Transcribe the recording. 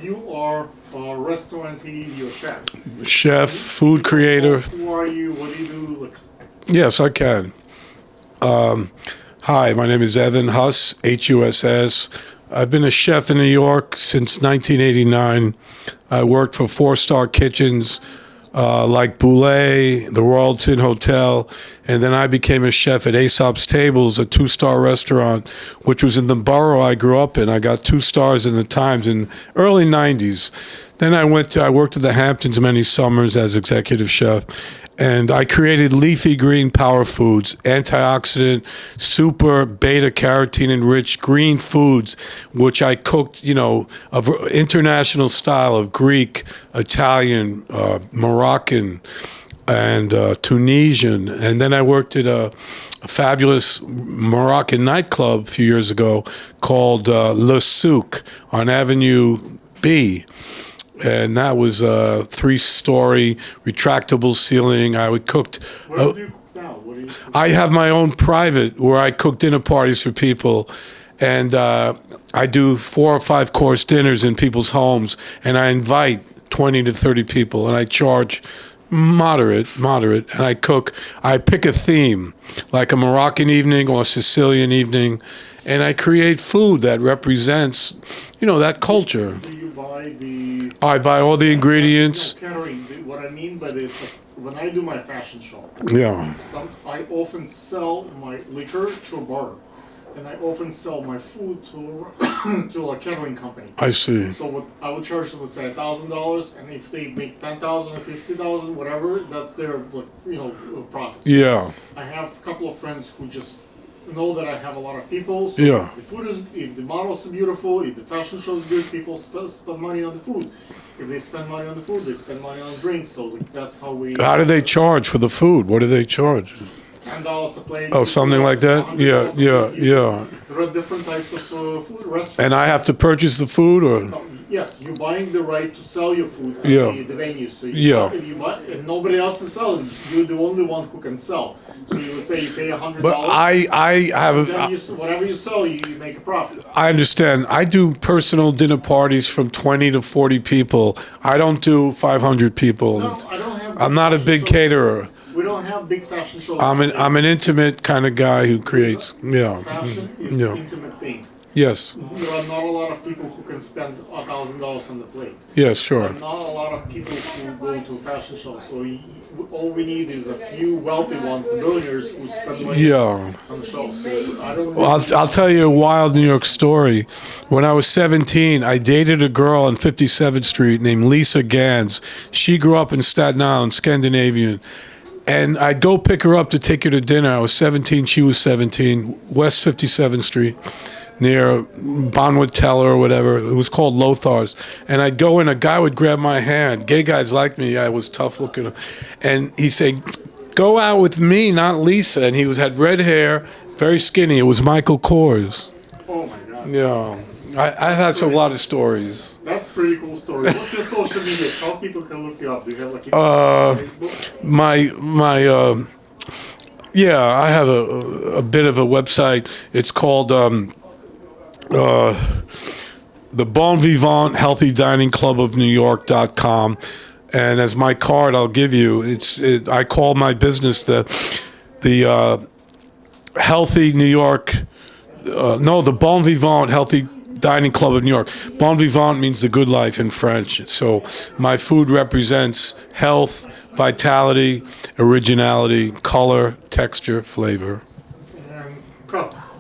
you are a restaurantee, you're a chef. Chef, food creator. Who are you? What do you do? Like, Yes, I can. Hi, my name is Evan Huss, Huss. I've been a chef in New York since 1989. I worked for four-star kitchens like Boulay, the Royalton Hotel, and then I became a chef at Aesop's Tables, a two-star restaurant, which was in the borough I grew up in. I got 2 stars in the Times in early 90s. Then I worked at the Hamptons many summers as executive chef, and I created leafy green power foods, antioxidant, super beta carotene enriched green foods, which I cooked, of international style of Greek, Italian, Moroccan, and Tunisian. And then I worked at a fabulous Moroccan nightclub a few years ago called Le Souk on Avenue B. And that was a 3-story retractable ceiling. I cooked. what do you cook now? What do you cook? I have my own private where I cook dinner parties for people, and I do 4 or 5 course dinners in people's homes, and I invite 20 to 30 people, and I charge moderate, and I cook. I pick a theme, like a Moroccan evening or a Sicilian evening, and I create food that represents, that culture. Do you buy the I buy all the ingredients. catering? What I mean by this, like, when I do my fashion show, Yeah. I often sell my liquor to a bar, and I often sell my food to to a catering company. I see. So what I would charge them would say $1,000, and if they make 10,000 or 50,000, whatever, that's their profit. Yeah. I have a couple of friends who just know that I have a lot of people. So Yeah. if the models are beautiful, if the fashion show is good, people spend money on the food. If they spend money on the food, they spend money on drinks. So that's how we. How do they charge for the food? What do they charge? $10 a plate. Oh, something like that? Yeah, $100 a plate. yeah. There are different types of food restaurants. And I have to purchase the food, or? Yes, you're buying the right to sell your food at Yeah. the venue. So Yeah. if you buy, and nobody else is selling, you're the only one who can sell. So you would say you pay $100. But I have Then whatever you sell, you make a profit. I understand. I do personal dinner parties from 20 to 40 people. I don't do 500 people. No, I don't have. I'm not a big fashion show. caterer. We don't have big fashion shows. I'm an intimate kind of guy who creates. Yeah. Fashion is Yeah. an intimate thing. Yes. There are not a lot of people who can spend $1,000 on the plate. Yes, sure. Not a lot of people who go to fashion shows. So all we need is a few wealthy ones, billionaires who spend money Yeah. on the show. So I don't. Well, I'll tell you a wild New York story. When I was 17, I dated a girl on 57th Street named Lisa Gans. She grew up in Staten Island, Scandinavian. And I'd go pick her up to take her to dinner. I was 17, she was 17, West 57th Street, near Bonwood Teller or whatever. It was called Lothar's. And I'd go in, a guy would grab my hand. Gay guys like me, I was tough looking. And he'd say, "Go out with me, not Lisa." And he had red hair, very skinny. It was Michael Kors. Oh my God. Yeah. I've had a lot of stories. That's a pretty cool story. What's your social media? How people can look you up? Do you have like Facebook? Yeah, I have a bit of a website. It's called the Bon Vivant Healthy Dining Club of New York.com. And as my card I'll give you, I call my business the Healthy New York, the Bon Vivant Healthy Dining Club of New York. Bon vivant means the good life in French. So my food represents health, vitality, originality, color, texture, flavor.